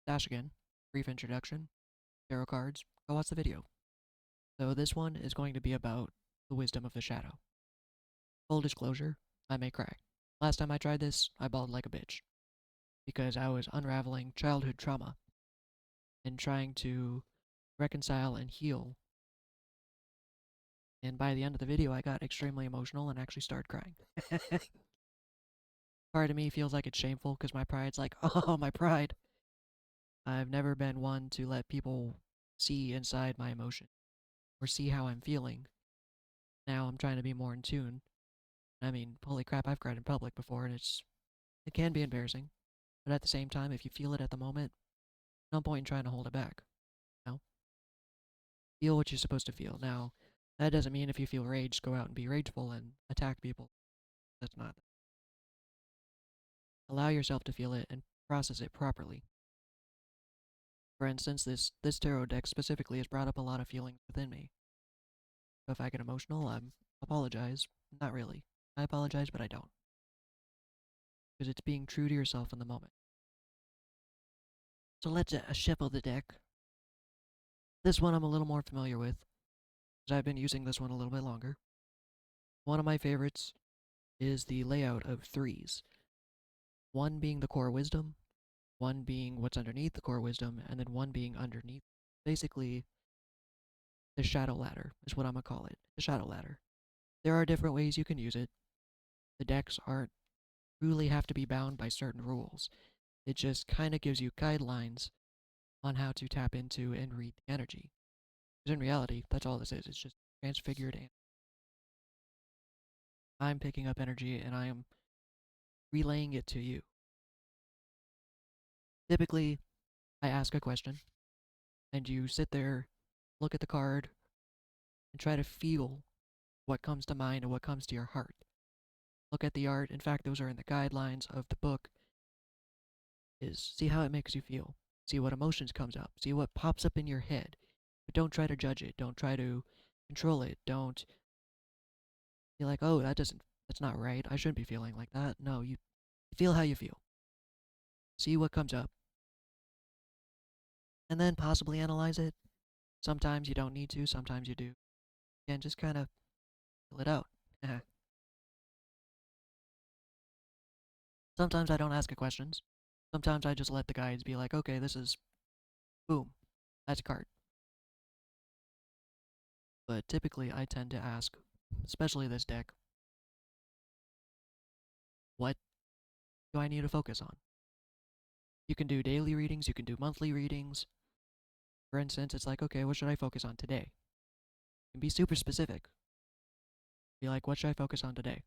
Dash again. Brief introduction. Tarot cards. Go watch the video. So this one is going to be about the wisdom of the shadow. Full disclosure, I may cry. Last time I tried this, I bawled like a bitch because I was unraveling childhood trauma and trying to reconcile and heal. And by the end of the video, I got extremely emotional and actually started crying. Part of me feels like it's shameful because my pride's like, oh, my pride. I've never been one to let people see inside my emotion or see how I'm feeling. Now I'm trying to be more in tune. I mean, holy crap, I've cried in public before, and it can be embarrassing. But at the same time, if you feel it at the moment, no point in trying to hold it back. You know, feel what you're supposed to feel. Now, that doesn't mean if you feel rage, go out and be rageful and attack people. That's not. Allow yourself to feel it and process it properly. For instance, this tarot deck specifically has brought up a lot of feelings within me. So if I get emotional, I apologize. Not really. I apologize, but I don't. Because it's being true to yourself in the moment. So let's shuffle the deck. This one I'm a little more familiar with, because I've been using this one a little bit longer. One of my favorites is the layout of threes. One being the core wisdom, one being what's underneath the core wisdom, and then one being underneath. Basically, the shadow ladder is what I'm going to call it. The shadow ladder. There are different ways you can use it. The decks aren't truly have to be bound by certain rules. It just kind of gives you guidelines on how to tap into and read the energy. Because in reality, that's all this is. It's just transfigured, and I'm picking up energy and I am relaying it to you. Typically, I ask a question, and you sit there, look at the card, and try to feel what comes to mind and what comes to your heart. Look at the art. In fact, those are in the guidelines of the book. Is see how it makes you feel. See what emotions comes up. See what pops up in your head. But don't try to judge it. Don't try to control it. Don't be like, oh, that's not right. I shouldn't be feeling like that. No, you feel how you feel. See what comes up. And then possibly analyze it. Sometimes you don't need to, sometimes you do. And just kind of fill it out. Sometimes I don't ask questions. Sometimes I just let the guides be like, okay, this is boom. That's a card. But typically I tend to ask, especially this deck, what do I need to focus on? You can do daily readings, you can do monthly readings. For instance, it's like, okay, what should I focus on today? You can be super specific. Be like, what should I focus on today?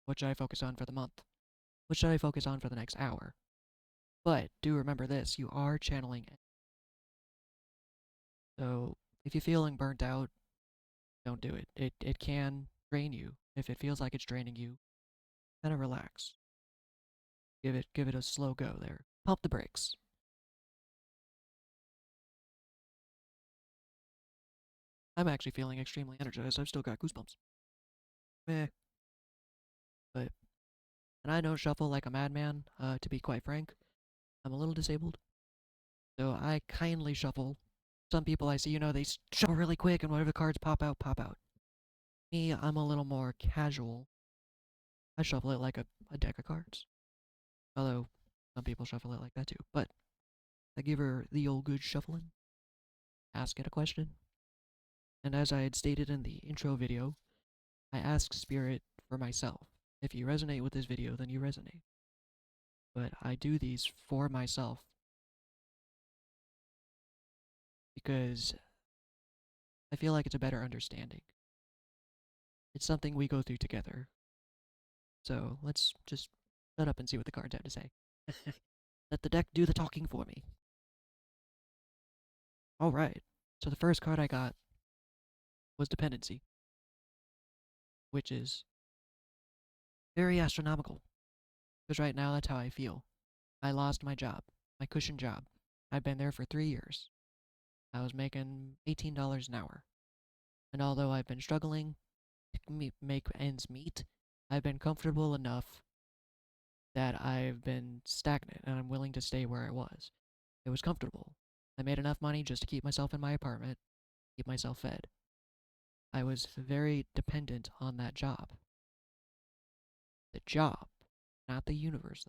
What should I focus on for the month? What should I focus on for the next hour? But do remember this, you are channeling it. So if you're feeling burnt out, don't do it. It can drain you. If it feels like it's draining you, kind of relax. Give it a slow go there. Pump the brakes. I'm actually feeling extremely energized. I've still got goosebumps. Meh. But and I don't shuffle like a madman, to be quite frank. I'm a little disabled. So I kindly shuffle. Some people I see, they shuffle really quick and whatever cards pop out, pop out. Me, I'm a little more casual. I shuffle it like a deck of cards. Although some people shuffle it like that too. But I give her the old good shuffling, ask it a question. And as I had stated in the intro video, I ask Spirit for myself. If you resonate with this video, then you resonate. But I do these for myself because I feel like it's a better understanding. It's something we go through together. So let's just shut up and see what the cards have to say. Let the deck do the talking for me. Alright, so the first card I got was Dependency, which is very astronomical. Because right now that's how I feel. I lost my job, my cushion job. I've been there for 3 years. I was making $18 an hour. And although I've been struggling to make ends meet, I've been comfortable enough that I've been stagnant and I'm willing to stay where I was. It was comfortable. I made enough money just to keep myself in my apartment, keep myself fed. I was very dependent on that job. The job, not the universe.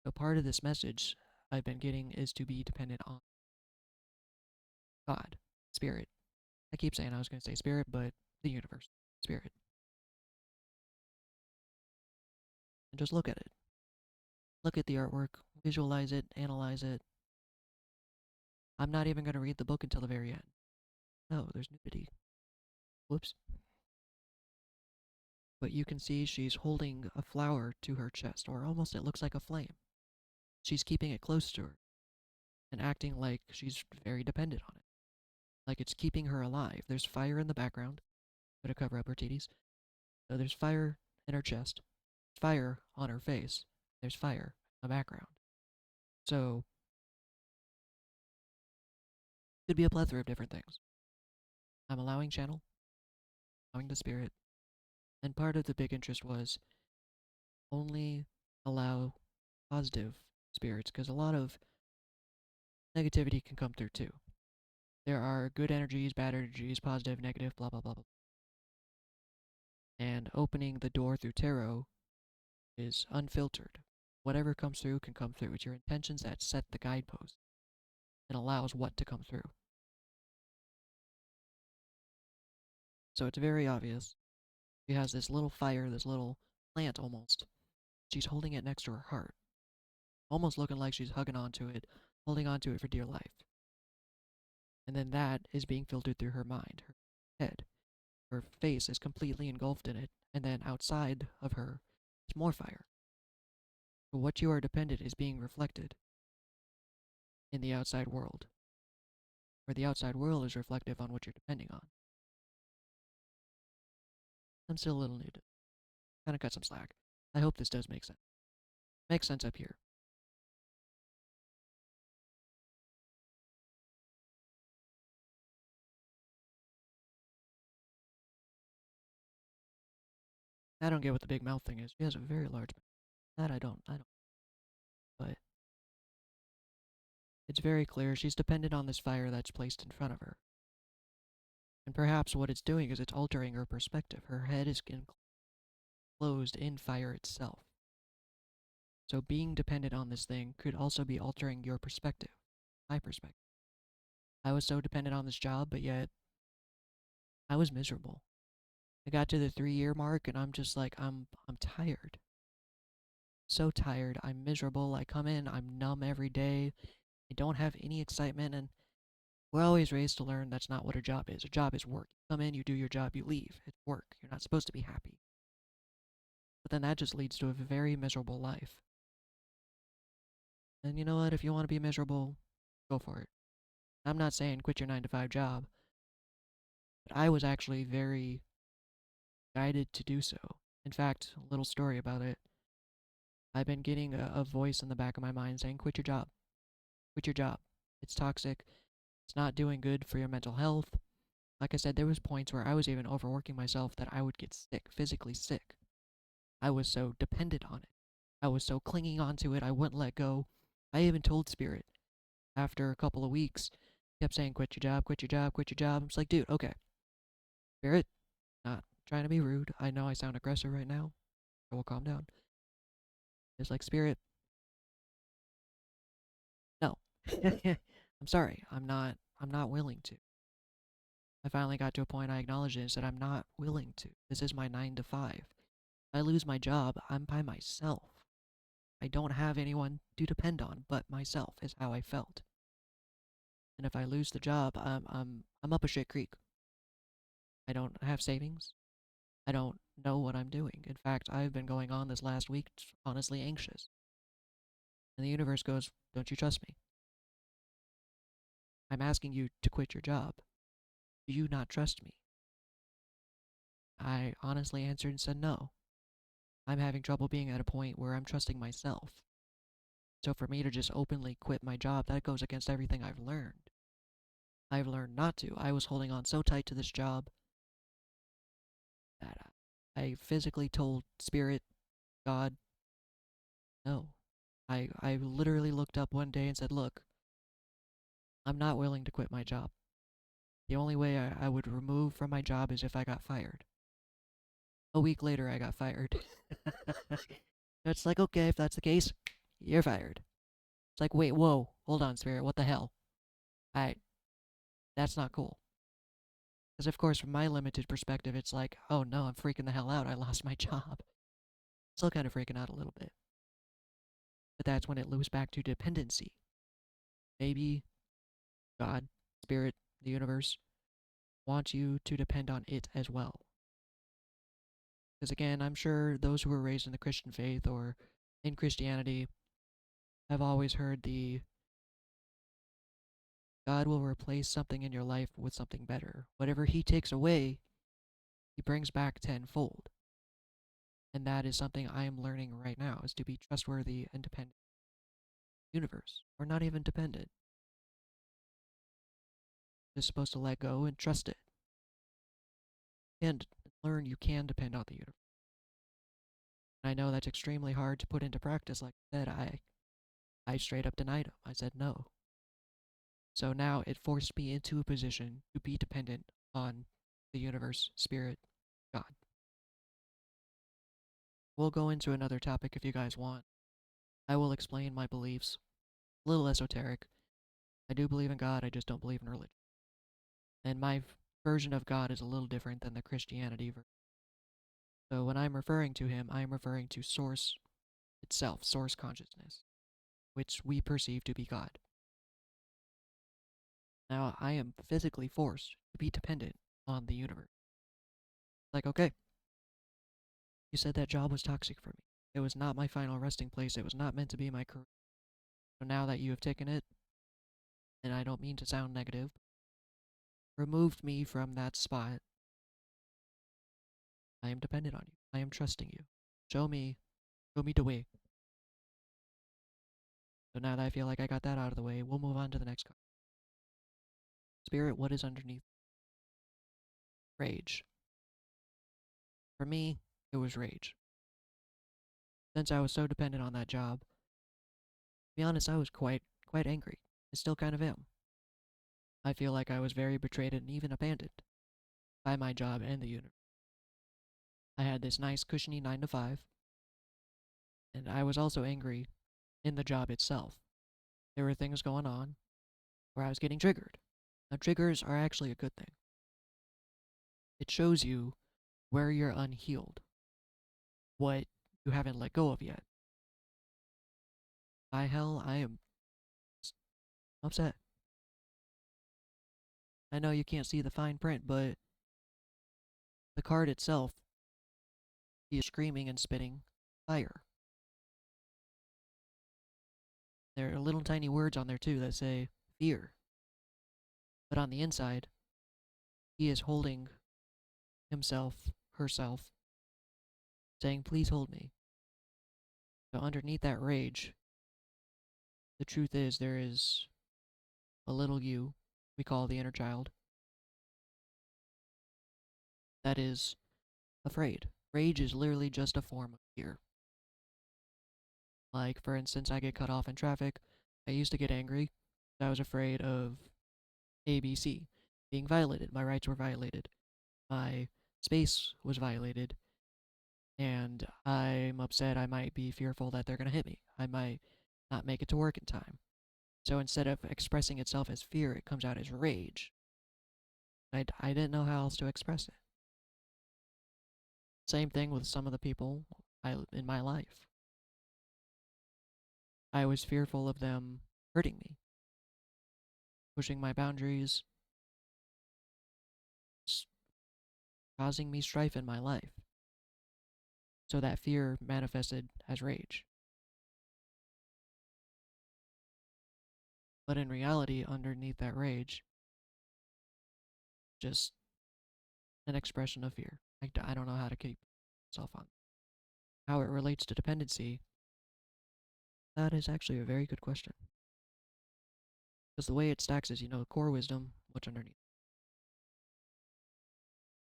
So part of this message I've been getting is to be dependent on God, Spirit. I keep saying I was going to say Spirit, but the universe, Spirit. And just look at it. Look at the artwork, visualize it, analyze it. I'm not even going to read the book until the very end. No, there's nudity. Whoops. But you can see she's holding a flower to her chest, or almost it looks like a flame. She's keeping it close to her and acting like she's very dependent on it. Like it's keeping her alive. There's fire in the background. Gonna cover up her titties. So there's fire in her chest, fire on her face, there's fire in the background. So it could be a plethora of different things. I'm allowing channel, allowing the spirit, and part of the big interest was only allow positive spirits because a lot of negativity can come through too. There are good energies, bad energies, positive, negative, blah blah blah blah. And opening the door through tarot is unfiltered. Whatever comes through can come through. It's your intentions that set the guidepost and allows what to come through. So it's very obvious. She has this little fire, this little plant almost. She's holding it next to her heart, almost looking like she's hugging onto it, holding onto it for dear life. And then that is being filtered through her mind, her head. Her face is completely engulfed in it, and then outside of her is more fire. But what you are dependent is being reflected in the outside world, where the outside world is reflective on what you're depending on. I'm still a little new to kind of cut some slack. I hope this does make sense. Makes sense up here. I don't get what the big mouth thing is. She has a very large mouth. That I don't. But it's very clear she's dependent on this fire that's placed in front of her. And perhaps what it's doing is it's altering her perspective. Her head is enclosed in fire itself. So being dependent on this thing could also be altering your perspective, my perspective. I was so dependent on this job, but yet I was miserable. I got to the 3 year mark and I'm just like, I'm tired. So tired. I'm miserable. I come in, I'm numb every day. I don't have any excitement, and we're always raised to learn that's not what a job is. A job is work. You come in, you do your job, you leave. It's work. You're not supposed to be happy. But then that just leads to a very miserable life. And you know what? If you want to be miserable, go for it. I'm not saying quit your 9 to 5 job, but I was actually very guided to do so. In fact, a little story about it. I've been getting a voice in the back of my mind saying, quit your job. Quit your job. It's toxic. It's not doing good for your mental health. Like I said, there was points where I was even overworking myself that I would get sick, physically sick. I was so dependent on it. I was so clinging onto it, I wouldn't let go. I even told Spirit after a couple of weeks, kept saying, quit your job, quit your job, quit your job. I'm just like, dude, okay. Spirit, not trying to be rude. I know I sound aggressive right now. I will calm down. It's like, Spirit, no. I'm sorry. I'm not willing to. I finally got to a point I acknowledged it and said, I'm not willing to. This is my 9 to 5. If I lose my job, I'm by myself. I don't have anyone to depend on but myself, is how I felt. And if I lose the job, I'm up a shit creek. I don't have savings. I don't know what I'm doing. In fact, I've been going on this last week honestly anxious. And the universe goes, don't you trust me? I'm asking you to quit your job. Do you not trust me? I honestly answered and said no. I'm having trouble being at a point where I'm trusting myself. So for me to just openly quit my job, that goes against everything I've learned. I've learned not to. I was holding on so tight to this job that I physically told Spirit, God, no. I literally looked up one day and said, look, I'm not willing to quit my job. The only way I would remove from my job is if I got fired. A week later, I got fired. It's like, okay, if that's the case, you're fired. It's like, wait, whoa, hold on, Spirit, what the hell? I, that's not cool. Because, of course, from my limited perspective, it's like, oh no, I'm freaking the hell out. I lost my job. Still kind of freaking out a little bit. But that's when it loops back to dependency. Maybe God, Spirit, the universe wants you to depend on it as well. Because again, I'm sure those who were raised in the Christian faith or in Christianity have always heard the God will replace something in your life with something better. Whatever He takes away, He brings back tenfold. And that is something I am learning right now, is to be trustworthy and dependent. Universe, or not even dependent. Just supposed to let go and trust it. And learn you can depend on the universe. I know that's extremely hard to put into practice. Like I said, I straight up denied him. I said no. So now it forced me into a position to be dependent on the universe, spirit, God. We'll go into another topic if you guys want. I will explain my beliefs. A little esoteric. I do believe in God, I just don't believe in religion. And my version of God is a little different than the Christianity version. So when I'm referring to him, I am referring to Source itself, Source consciousness, which we perceive to be God. Now, I am physically forced to be dependent on the universe. Like, okay, you said that job was toxic for me. It was not my final resting place. It was not meant to be my career. So now that you have taken it, and I don't mean to sound negative, removed me from that spot, I am dependent on you. I am trusting you. Show me the way. So now that I feel like I got that out of the way, we'll move on to the next card. Spirit, what is underneath? Rage. For me, it was rage. Since I was so dependent on that job, to be honest, I was quite angry. I still kind of am. I feel like I was very betrayed and even abandoned by my job and the universe. I had this nice cushiony 9 to 5, and I was also angry in the job itself. There were things going on where I was getting triggered. Now, triggers are actually a good thing. It shows you where you're unhealed, what you haven't let go of yet. By hell, I am upset. I know you can't see the fine print, but the card itself, he is screaming and spitting fire. There are little tiny words on there too that say fear. But on the inside, he is holding himself, herself, saying, please hold me. So underneath that rage, the truth is there is a little you, we call the inner child, that is afraid. Rage is literally just a form of fear. Like, for instance, I get cut off in traffic. I used to get angry. I was afraid of ABC being violated. My rights were violated. My space was violated. And I'm upset. I might be fearful that they're going to hit me. I might not make it to work in time. So instead of expressing itself as fear, it comes out as rage. I didn't know how else to express it. Same thing with some of the people in my life. I was fearful of them hurting me, pushing my boundaries, causing me strife in my life. So that fear manifested as rage. But in reality, underneath that rage, just an expression of fear. I don't know how to keep myself on. How it relates to dependency, that is actually a very good question. Because the way it stacks is, core wisdom, what's underneath.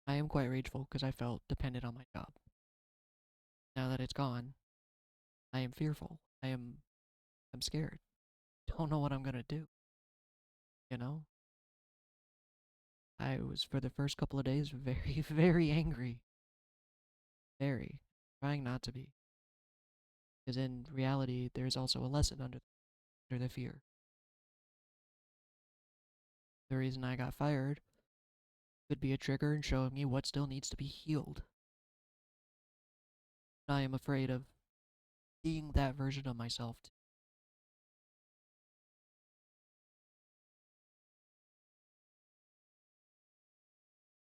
I am quite rageful because I felt dependent on my job. Now that it's gone, I am fearful. I am I'm scared. Don't know what I'm gonna do, you know? I was, for the first couple of days, very, very angry. Very. Trying not to be. Because in reality, there's also a lesson under the fear. The reason I got fired could be a trigger in showing me what still needs to be healed. I am afraid of being that version of myself.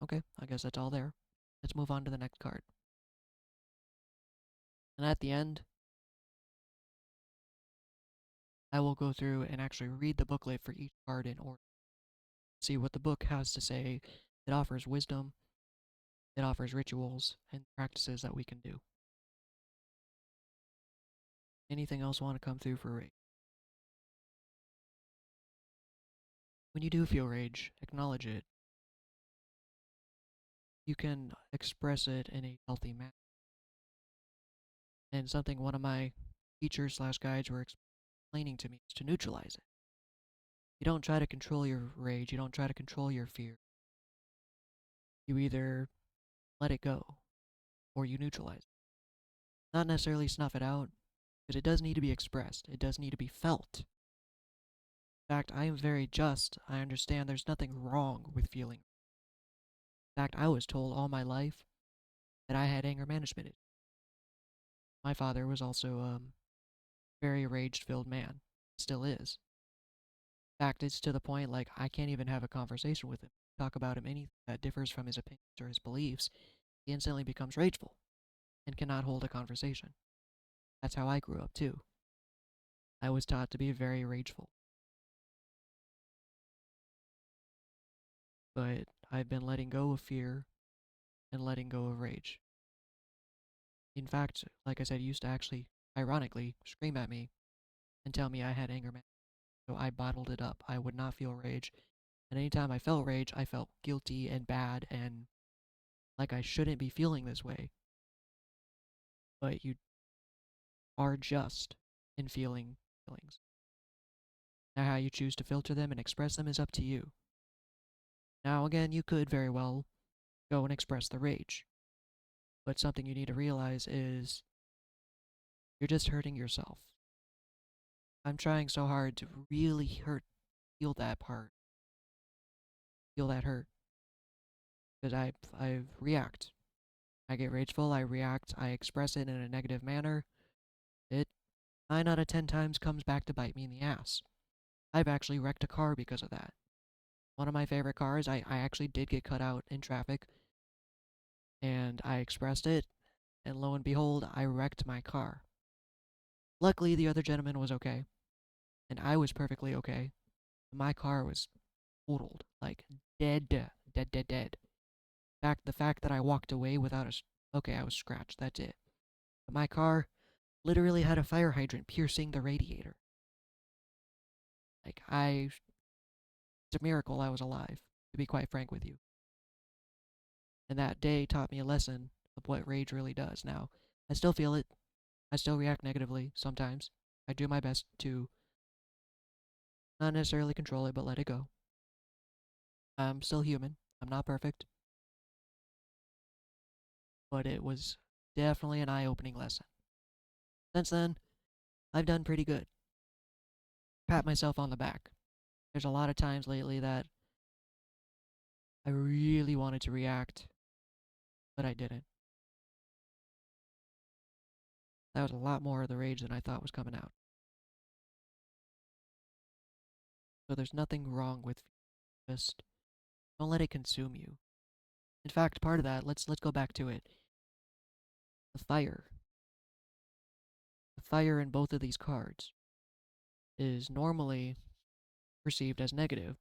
Okay, I guess that's all there. Let's move on to the next card. And at the end, I will go through and actually read the booklet for each card in order. See what the book has to say. It offers wisdom, it offers rituals, and practices that we can do. Anything else want to come through for rage? When you do feel rage, acknowledge it. You can express it in a healthy manner. And something one of my teachers slash guides were explaining to me is to neutralize it. You don't try to control your rage, you don't try to control your fear. You either let it go or you neutralize it. Not necessarily snuff it out, because it does need to be expressed, it does need to be felt. In fact, I am very just. I understand there's nothing wrong with feeling. In fact, I was told all my life that I had anger management issues. My father was also a very rage filled man, still is. In fact, it's to the point like I can't even have a conversation with him, talk about him anything that differs from his opinions or his beliefs. He instantly becomes rageful and cannot hold a conversation. That's how I grew up too. I was taught to be very rageful. But I've been letting go of fear and letting go of rage. In fact, like I said, he used to actually, ironically, scream at me and tell me I had anger management. So I bottled it up. I would not feel rage. And anytime I felt rage, I felt guilty and bad and like I shouldn't be feeling this way. But you are just in feeling feelings. Now, how you choose to filter them and express them is up to you. Now, again, you could very well go and express the rage. But something you need to realize is you're just hurting yourself. I'm trying so hard to really feel that part, feel that hurt. Because I react. I get rageful, I react, I express it in a negative manner. It 9 out of 10 times comes back to bite me in the ass. I've actually wrecked a car because of that. One of my favorite cars, I actually did get cut out in traffic, and I expressed it, and lo and behold, I wrecked my car. Luckily, the other gentleman was okay, and I was perfectly okay. My car was totaled, like dead, dead, dead, dead. The fact that I walked away without okay, I was scratched, that's it. But my car literally had a fire hydrant piercing the radiator. Like, it's a miracle I was alive, to be quite frank with you. And that day taught me a lesson of what rage really does. Now, I still feel it. I still react negatively sometimes. I do my best to not necessarily control it, but let it go. I'm still human. I'm not perfect. But it was definitely an eye opening lesson. Since then, I've done pretty good. Pat myself on the back. There's a lot of times lately that I really wanted to react, but I didn't. That was a lot more of the rage than I thought was coming out. So there's nothing wrong with just don't let it consume you. In fact, part of that, let's go back to it. The fire. The fire in both of these cards is normally perceived as negative.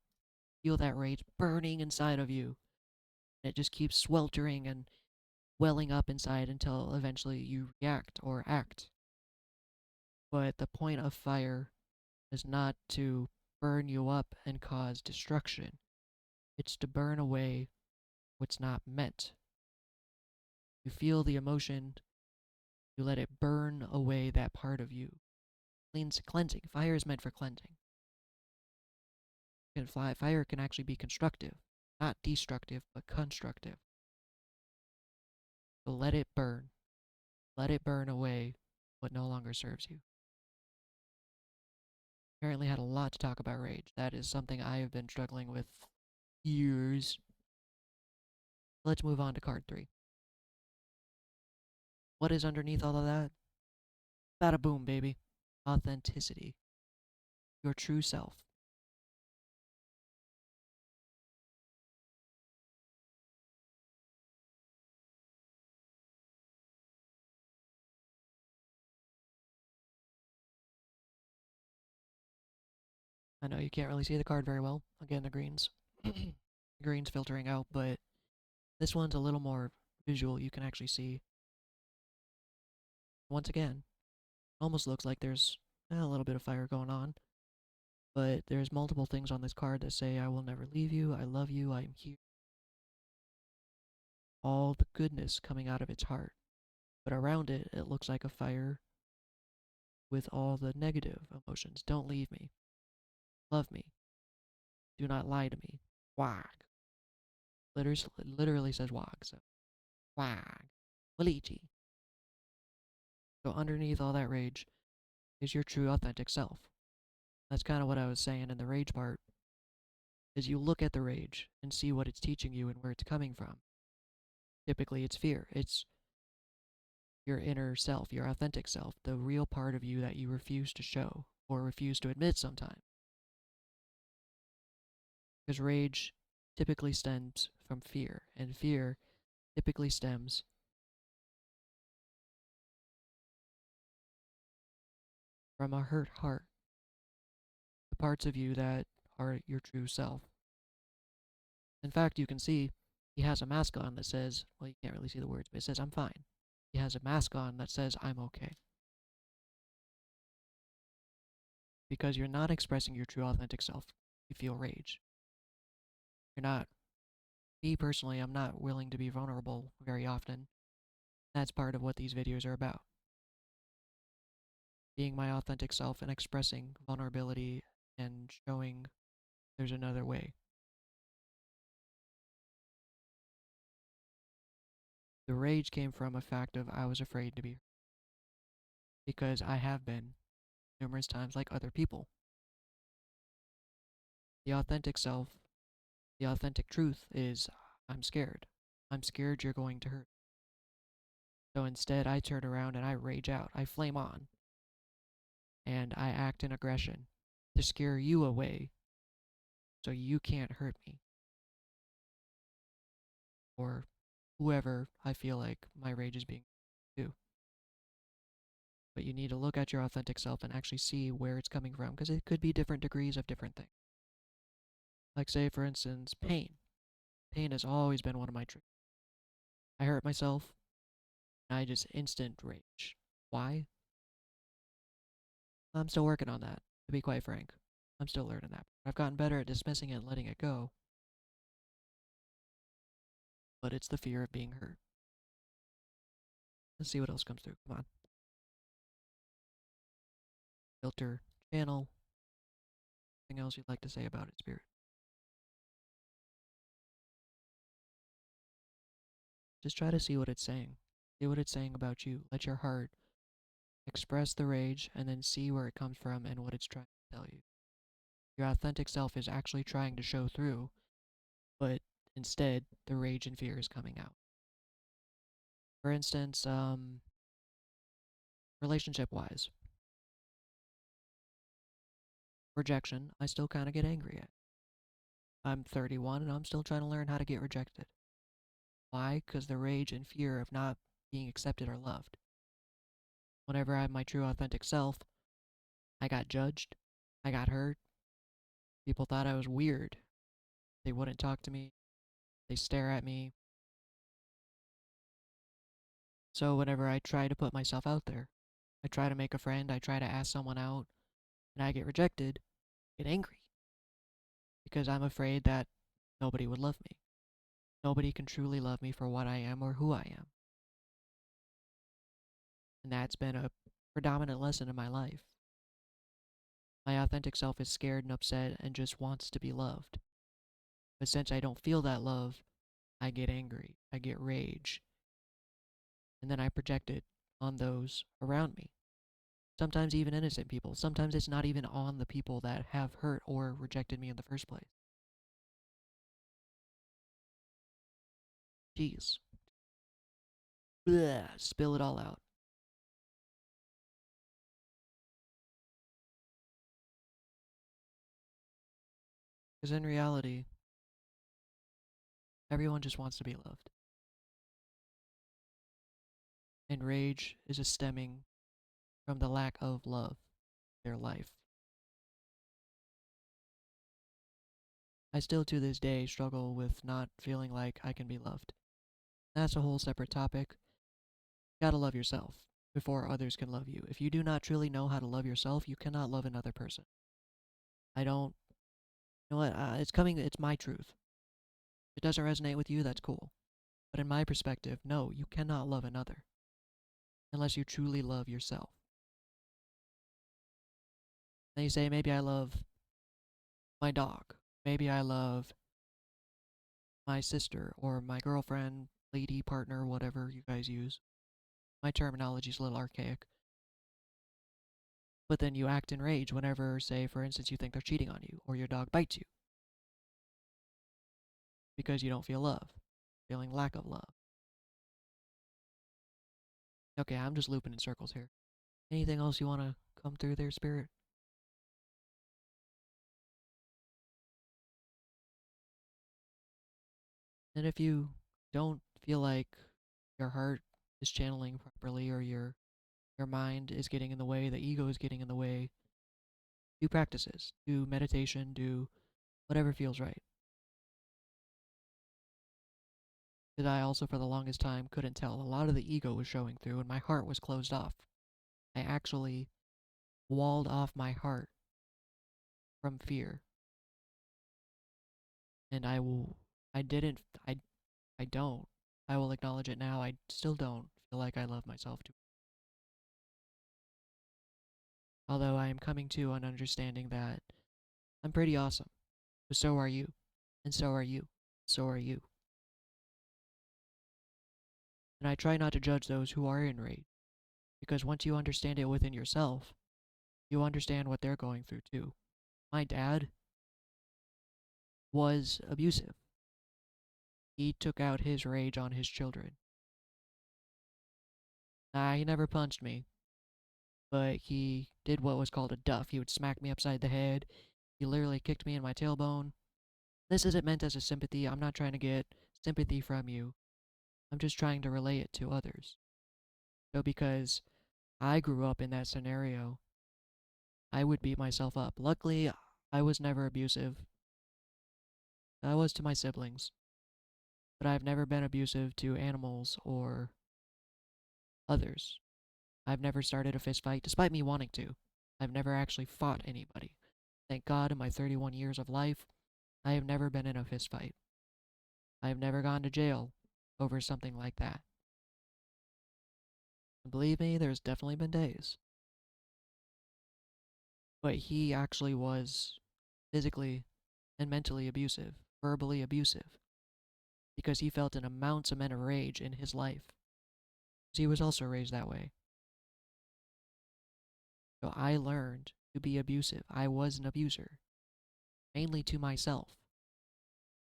Feel that rage burning inside of you. And it just keeps sweltering and welling up inside until eventually you react or act. But the point of fire is not to burn you up and cause destruction. It's to burn away what's not meant. You feel the emotion, you let it burn away that part of you. cleansing. Fire is meant for cleansing. Fire can actually be constructive, not destructive, but constructive. So let it burn. Let it burn away what no longer serves you. Apparently had a lot to talk about rage. That is something I have been struggling with years. Let's move on to card 3. What is underneath all of that? Bada boom, baby. Authenticity. Your true self. I know you can't really see the card very well. Again, the greens. The greens filtering out, but this one's a little more visual. You can actually see. Once again, almost looks like there's a little bit of fire going on. But there's multiple things on this card that say, I will never leave you, I love you, I am here. All the goodness coming out of its heart. But around it, it looks like a fire with all the negative emotions. Don't leave me. Love me. Do not lie to me. Wag. Literally says wag. So, wag. Walichi. So underneath all that rage is your true authentic self. That's kind of what I was saying in the rage part. Is you look at the rage and see what it's teaching you and where it's coming from. Typically it's fear. It's your inner self, your authentic self, the real part of you that you refuse to show or refuse to admit sometimes. Because rage typically stems from fear, and fear typically stems from a hurt heart, the parts of you that are your true self. In fact, you can see he has a mask on that says, well, you can't really see the words, but it says, I'm fine. He has a mask on that says, I'm okay. Because you're not expressing your true authentic self. You feel rage. You're not. Me personally, I'm not willing to be vulnerable very often. That's part of what these videos are about. Being my authentic self and expressing vulnerability and showing there's another way. The rage came from a fact of I was afraid to be hurt. Because I have been numerous times like other people. The authentic self, the authentic truth is I'm scared. I'm scared you're going to hurt. So instead, I turn around and I rage out. I flame on. And I act in aggression to scare you away so you can't hurt me. Or whoever I feel like my rage is being to. But you need to look at your authentic self and actually see where it's coming from, because it could be different degrees of different things. Like, say, for instance, pain. Pain has always been one of my triggers. I hurt myself, and I just instant rage. Why? I'm still working on that, to be quite frank. I'm still learning that. I've gotten better at dismissing it and letting it go. But it's the fear of being hurt. Let's see what else comes through. Come on. Filter, channel. Anything else you'd like to say about it, Spirit? Just try to see what it's saying. See what it's saying about you. Let your heart express the rage and then see where it comes from and what it's trying to tell you. Your authentic self is actually trying to show through, but instead, the rage and fear is coming out. For instance, relationship-wise, rejection, I still kind of get angry at. I'm 31 and I'm still trying to learn how to get rejected. Why? Because the rage and fear of not being accepted or loved. Whenever I'm my true authentic self, I got judged, I got hurt, people thought I was weird. They wouldn't talk to me, they stare at me. So whenever I try to put myself out there, I try to make a friend, I try to ask someone out, and I get rejected, I get angry. Because I'm afraid that nobody would love me. Nobody can truly love me for what I am or who I am. And that's been a predominant lesson in my life. My authentic self is scared and upset and just wants to be loved. But since I don't feel that love, I get angry, I get rage, and then I project it on those around me. Sometimes even innocent people. Sometimes it's not even on the people that have hurt or rejected me in the first place. Jeez. Bleh, spill it all out. Because in reality, everyone just wants to be loved. And rage is a stemming from the lack of love in their life. I still to this day struggle with not feeling like I can be loved. That's a whole separate topic. You gotta love yourself before others can love you. If you do not truly know how to love yourself, you cannot love another person. I don't. You know what? It's coming. It's my truth. If it doesn't resonate with you, that's cool. But in my perspective, no, you cannot love another unless you truly love yourself. Then you say, maybe I love my dog. Maybe I love my sister or my girlfriend, lady, partner, whatever you guys use. My terminology is a little archaic. But then you act in rage whenever, say, for instance, you think they're cheating on you or your dog bites you because you don't feel love, feeling lack of love. Okay, I'm just looping in circles here. Anything else you want to come through there, Spirit? And if you don't feel like your heart is channeling properly or your mind is getting in the way, the ego is getting in the way, do practices, do meditation, do whatever feels right. Because I also, for the longest time, couldn't tell. A lot of the ego was showing through, and my heart was closed off. I actually walled off my heart from fear, and I didn't, I don't. I will acknowledge it now. I still don't feel like I love myself too. Although I am coming to an understanding that I'm pretty awesome. But so are you, and so are you, so are you. And I try not to judge those who are in rage, because once you understand it within yourself, you understand what they're going through too. My dad was abusive. He took out his rage on his children. Nah, he never punched me, but he did what was called a duff. He would smack me upside the head. He literally kicked me in my tailbone. This isn't meant as a sympathy. I'm not trying to get sympathy from you. I'm just trying to relay it to others. So because I grew up in that scenario, I would beat myself up. Luckily, I was never abusive. I was to my siblings, but I've never been abusive to animals or others. I've never started a fist fight, despite me wanting to. I've never actually fought anybody. Thank God, in my 31 years of life, I have never been in a fist fight. I have never gone to jail over something like that. And believe me, there's definitely been days. But he actually was physically and mentally abusive, verbally abusive, because he felt an immense amount of rage in his life. He was also raised that way. So I learned to be abusive. I was an abuser, mainly to myself.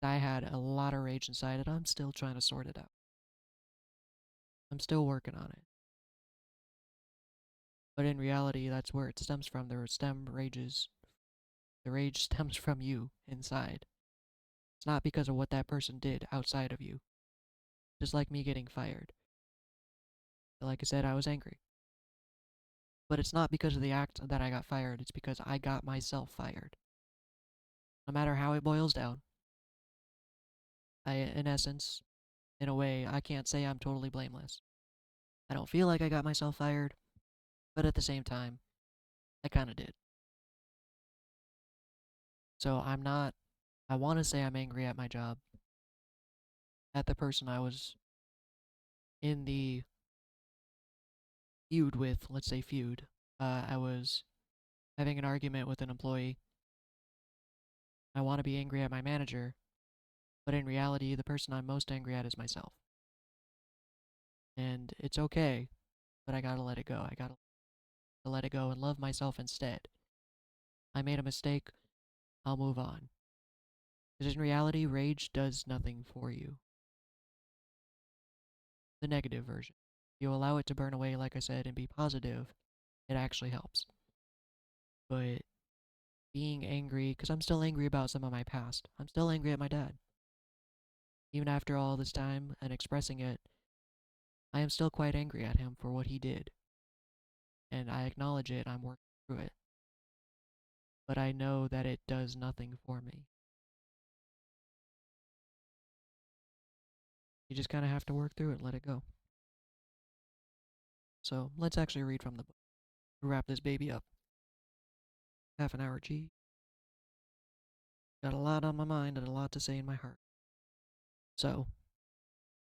I had a lot of rage inside and I'm still trying to sort it out. I'm still working on it. But in reality, that's where it stems from. The rage stems from you inside. It's not because of what that person did outside of you. Just like me getting fired. Like I said, I was angry. But it's not because of the act that I got fired, it's because I got myself fired. No matter how it boils down, in essence, in a way, I can't say I'm totally blameless. I don't feel like I got myself fired, but at the same time, I kinda did. So I wanna say I'm angry at my job, at the person I was in the feud with, let's say feud. I was having an argument with an employee. I want to be angry at my manager, but in reality, the person I'm most angry at is myself. And it's okay, but I gotta let it go. I gotta let it go and love myself instead. I made a mistake, I'll move on. Because in reality, rage does nothing for you. The negative version. You allow it to burn away, like I said, and be positive, it actually helps. But being angry, because I'm still angry about some of my past. I'm still angry at my dad. Even after all this time and expressing it, I am still quite angry at him for what he did. And I acknowledge it, I'm working through it. But I know that it does nothing for me. You just kind of have to work through it and let it go. So let's actually read from the book to wrap this baby up. Half an hour G. Got a lot on my mind and a lot to say in my heart. So,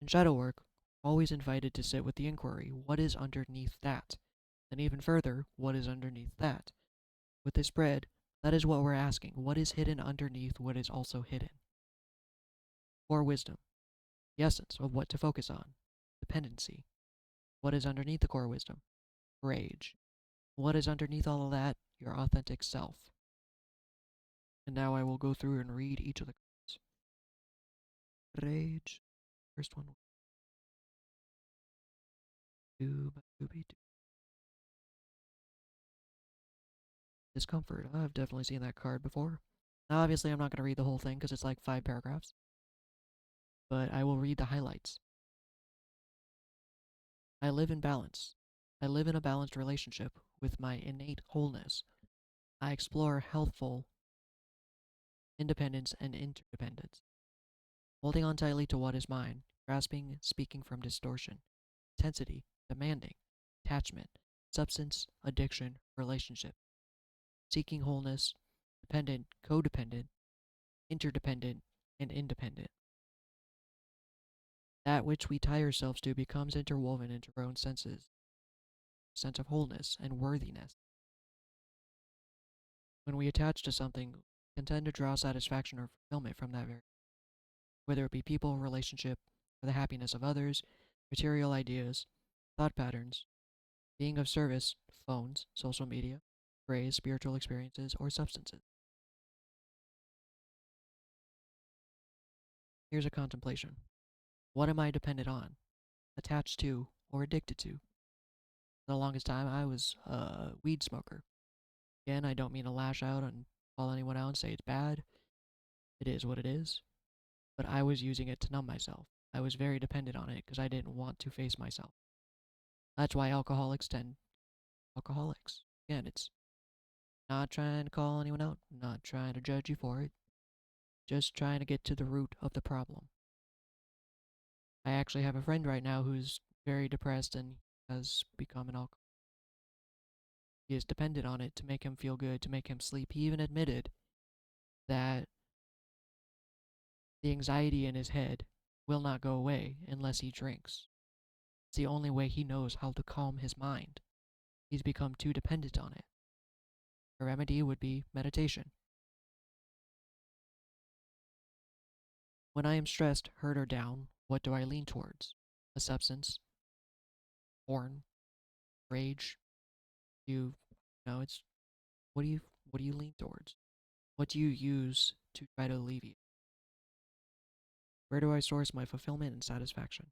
in shadow work, always invited to sit with the inquiry, what is underneath that? And even further, what is underneath that? With this spread, that is what we're asking. What is hidden underneath what is also hidden? Core wisdom, the essence of what to focus on. Dependency. What is underneath the core wisdom? Rage. What is underneath all of that? Your authentic self. And now I will go through and read each of the cards. Rage. First one. Discomfort. I've definitely seen that card before. Now, obviously, I'm not going to read the whole thing because it's like 5 paragraphs, but I will read the highlights. I live in balance. I live in a balanced relationship with my innate wholeness. I explore healthful independence and interdependence, holding on tightly to what is mine, grasping, speaking from distortion, intensity, demanding, attachment, substance, addiction, relationship, seeking wholeness, dependent, codependent, interdependent, and independent. That which we tie ourselves to becomes interwoven into our own senses, sense of wholeness and worthiness. When we attach to something, we can tend to draw satisfaction or fulfillment from that very, whether it be people, relationship, or the happiness of others, material ideas, thought patterns, being of service, phones, social media, praise, spiritual experiences, or substances. Here's a contemplation. What am I dependent on, attached to, or addicted to? For the longest time, I was a weed smoker. Again, I don't mean to lash out and call anyone out and say it's bad. It is what it is. But I was using it to numb myself. I was very dependent on it because I didn't want to face myself. That's why alcoholics tend alcoholics. Again, it's not trying to call anyone out, not trying to judge you for it, just trying to get to the root of the problem. I actually have a friend right now who's very depressed and has become an alcoholic. He is dependent on it to make him feel good, to make him sleep. He even admitted that the anxiety in his head will not go away unless he drinks. It's the only way he knows how to calm his mind. He's become too dependent on it. A remedy would be meditation. When I am stressed, hurt, or down, what do I lean towards? A substance, porn, rage. You know, it's what do you lean towards? What do you use to try to alleviate? Where do I source my fulfillment and satisfaction?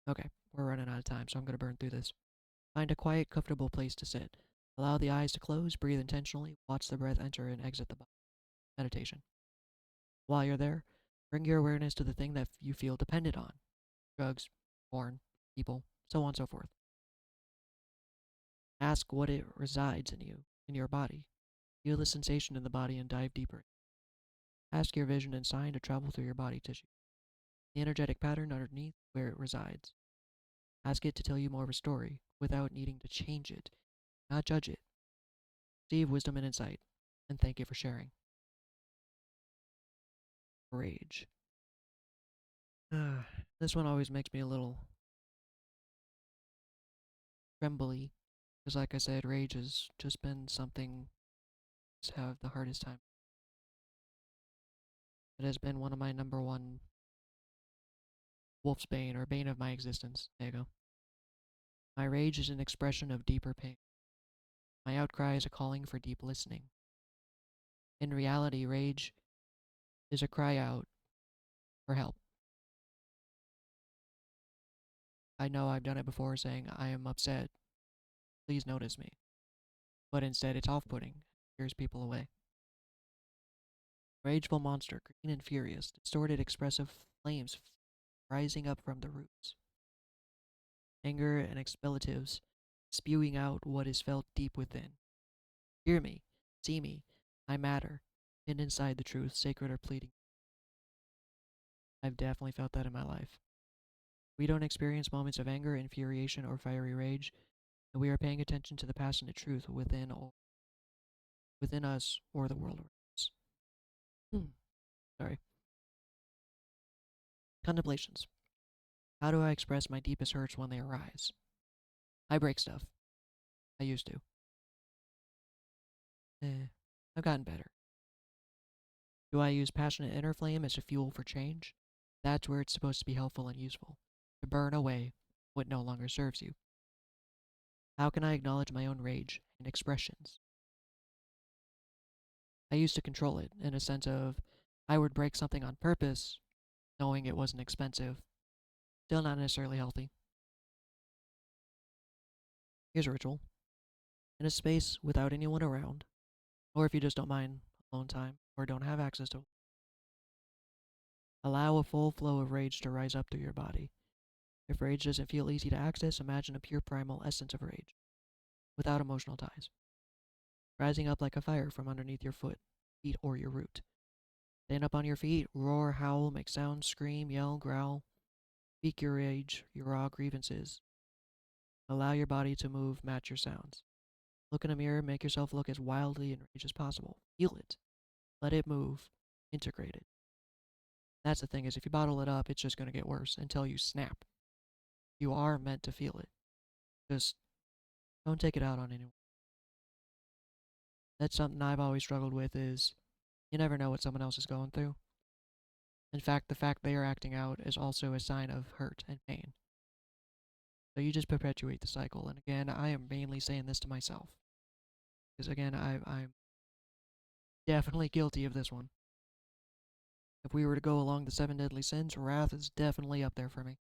Okay, we're running out of time, so I'm going to burn through this. Find a quiet, comfortable place to sit. Allow the eyes to close, breathe intentionally, watch the breath enter and exit the body. Meditation. While you're there, bring your awareness to the thing that you feel dependent on: drugs, porn, people, so on and so forth. Ask what it resides in you, in your body. Feel the sensation in the body and dive deeper. Ask your vision and sign to travel through your body tissue, the energetic pattern underneath where it resides. Ask it to tell you more of a story without needing to change it, not judge it. Receive wisdom and insight, and thank you for sharing. Rage. This one always makes me a little trembly Because, like I said, rage has just been something I have the hardest time. It has been one of my number one wolf's bane, or bane of my existence. There you go. My rage is an expression of deeper pain. My outcry is a calling for deep listening. In reality, rage is a cry out for help. I know I've done it before saying, I am upset, please notice me. But instead, it's off putting, scares people away. Rageful monster, green and furious, distorted expressive flames rising up from the roots. Anger and expletives spewing out what is felt deep within. Hear me, see me, I matter, hidden inside the truth, sacred or pleading. I've definitely felt that in my life. We don't experience moments of anger, infuriation, or fiery rage, and we are paying attention to the passionate truth within us or the world around us. Sorry. Contemplations. How do I express my deepest hurts when they arise? I break stuff. I used to. I've gotten better. Do I use passionate inner flame as a fuel for change? That's where it's supposed to be helpful and useful. To burn away what no longer serves you. How can I acknowledge my own rage and expressions? I used to control it in a sense of I would break something on purpose, knowing it wasn't expensive. Still not necessarily healthy. Here's a ritual. In a space without anyone around, or if you just don't mind alone time or don't have access to, allow a full flow of rage to rise up through your body. If rage doesn't feel easy to access, imagine a pure primal essence of rage, without emotional ties, rising up like a fire from underneath your feet, or your root. Stand up on your feet, roar, howl, make sounds, scream, yell, growl. Speak your rage, your raw grievances. Allow your body to move, match your sounds. Look in a mirror, make yourself look as wildly enraged as possible. Feel it. Let it move. Integrate it. That's the thing, is if you bottle it up, it's just going to get worse until you snap. You are meant to feel it. Just don't take it out on anyone. That's something I've always struggled with, is you never know what someone else is going through. In fact, the fact they are acting out is also a sign of hurt and pain. So you just perpetuate the cycle. And again, I am mainly saying this to myself. Because again, I'm definitely guilty of this one. If we were to go along the 7 deadly sins, wrath is definitely up there for me.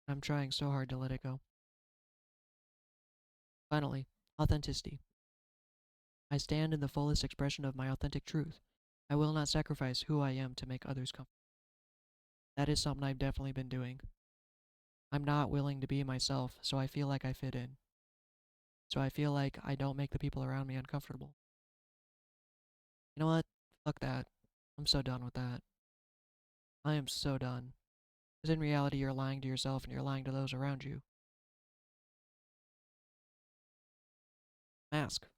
I'm trying so hard to let it go. Finally, authenticity. I stand in the fullest expression of my authentic truth. I will not sacrifice who I am to make others comfortable. That is something I've definitely been doing. I'm not willing to be myself, so I feel like I fit in. So I feel like I don't make the people around me uncomfortable. You know what? Fuck that. I'm so done with that. I am so done. Because in reality, you're lying to yourself and you're lying to those around you. Mask.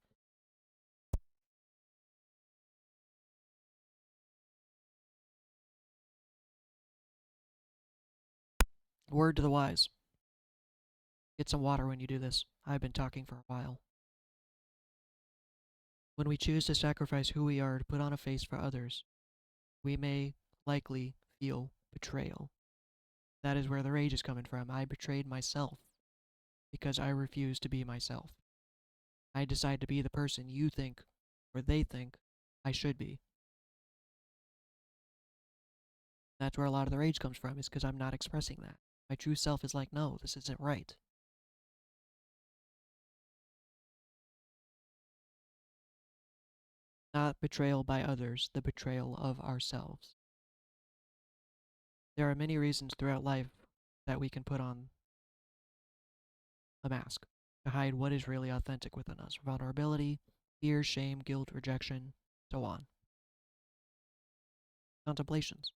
Word to the wise. Get some water when you do this. I've been talking for a while. When we choose to sacrifice who we are to put on a face for others, we may likely feel betrayal. That is where the rage is coming from. I betrayed myself because I refused to be myself. I decide to be the person you think, or they think, I should be. That's where a lot of the rage comes from, is because I'm not expressing that. My true self is like, no, this isn't right. Not betrayal by others, the betrayal of ourselves. There are many reasons throughout life that we can put on a mask to hide what is really authentic within us: vulnerability, fear, shame, guilt, rejection, so on. Contemplations.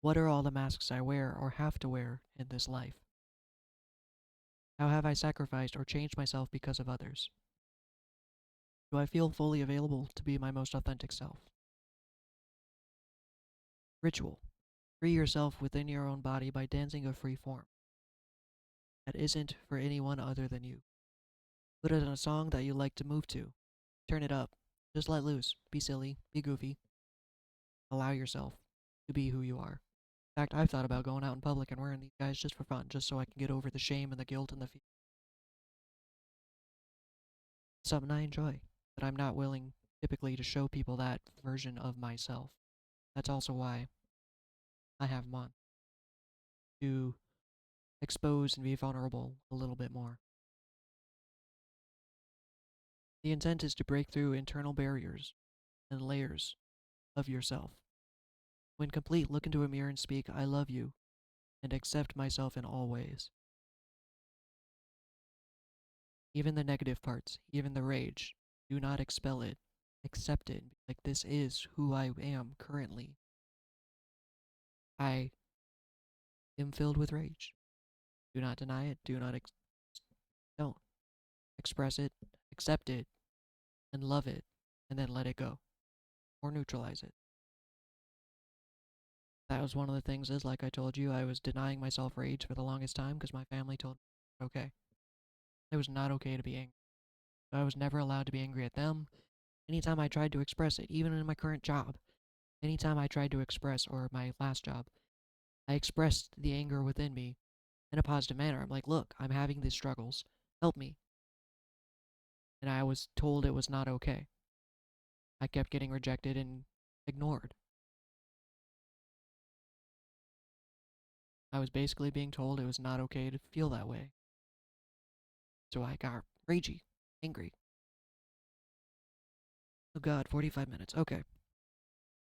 What are all the masks I wear or have to wear in this life? How have I sacrificed or changed myself because of others? Do I feel fully available to be my most authentic self? Ritual. Free yourself within your own body by dancing a free form that isn't for anyone other than you. Put it in a song that you like to move to. Turn it up. Just let loose. Be silly. Be goofy. Allow yourself to be who you are. In fact, I've thought about going out in public and wearing these guys just for fun, just so I can get over the shame and the guilt and the fear. Something I enjoy, but I'm not willing typically to show people that version of myself. That's also why I have them on, to expose and be vulnerable a little bit more. The intent is to break through internal barriers and layers of yourself. When complete, look into a mirror and speak, I love you, and accept myself in all ways. Even the negative parts, even the rage, do not expel it. Accept it. Like, this is who I am currently. I am filled with rage. Do not deny it. Don't. Express it, accept it, and love it, and then let it go. Or neutralize it. That was one of the things is, like I told you, I was denying myself rage for the longest time because my family told me, okay. It was not okay to be angry. I was never allowed to be angry at them. Anytime I tried to express it, even in my current job, anytime I tried to express, or my last job, I expressed the anger within me in a positive manner. I'm like, look, I'm having these struggles. Help me. And I was told it was not okay. I kept getting rejected and ignored. I was basically being told it was not okay to feel that way. So I got ragey, angry. Oh god, 45 minutes. Okay.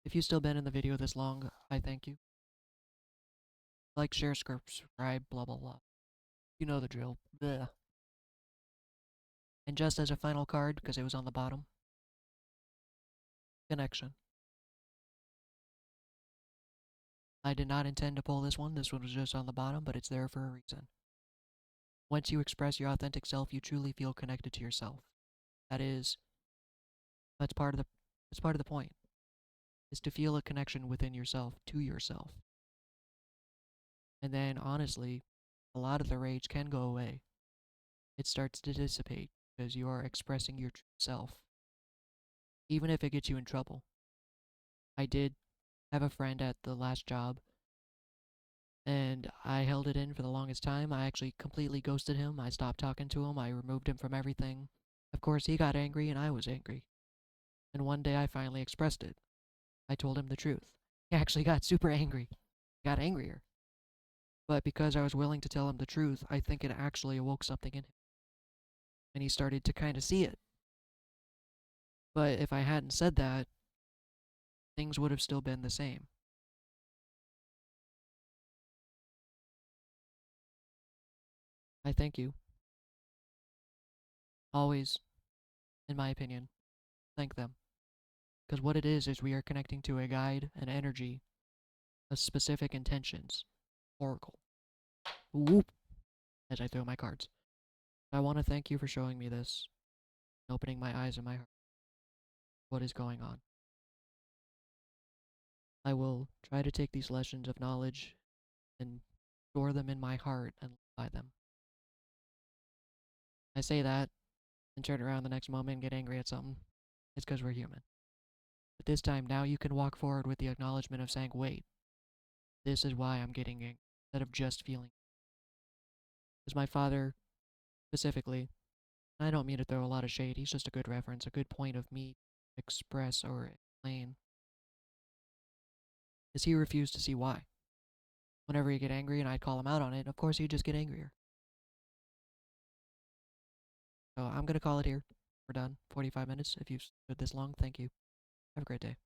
If you've still been in the video this long, I thank you. Like, share, subscribe, blah blah blah. You know the drill. Bleh. And just as a final card, because it was on the bottom, connection. I did not intend to pull this one. This one was just on the bottom, but it's there for a reason. Once you express your authentic self, you truly feel connected to yourself. That is, that's part of the point, is to feel a connection within yourself to yourself. And then, honestly, a lot of the rage can go away. It starts to dissipate because you are expressing your true self, even if it gets you in trouble. I did have a friend at the last job, and I held it in for the longest time. I actually completely ghosted him. I stopped talking to him. I removed him from everything. Of course, he got angry, and I was angry. And one day I finally expressed it. I told him the truth. He actually got super angry. He got angrier. But because I was willing to tell him the truth, I think it actually awoke something in him. And he started to kind of see it. But if I hadn't said that, things would have still been the same. I thank you. Always, in my opinion, thank them. Because what it is we are connecting to a guide, an energy, a specific intentions. Oracle. Whoop! As I throw my cards. I want to thank you for showing me this, opening my eyes and my heart. What is going on? I will try to take these lessons of knowledge and store them in my heart and live by them. I say that and turn around the next moment and get angry at something. It's because we're human. But this time, now you can walk forward with the acknowledgement of saying, wait, this is why I'm getting angry, instead of just feeling. Because my father, specifically, I don't mean to throw a lot of shade, he's just a good reference, a good point of me to express or explain, is he refused to see why. Whenever he'd get angry and I'd call him out on it, of course he'd just get angrier. So I'm going to call it here. We're done. 45 minutes. If you've stood this long, thank you. Have a great day.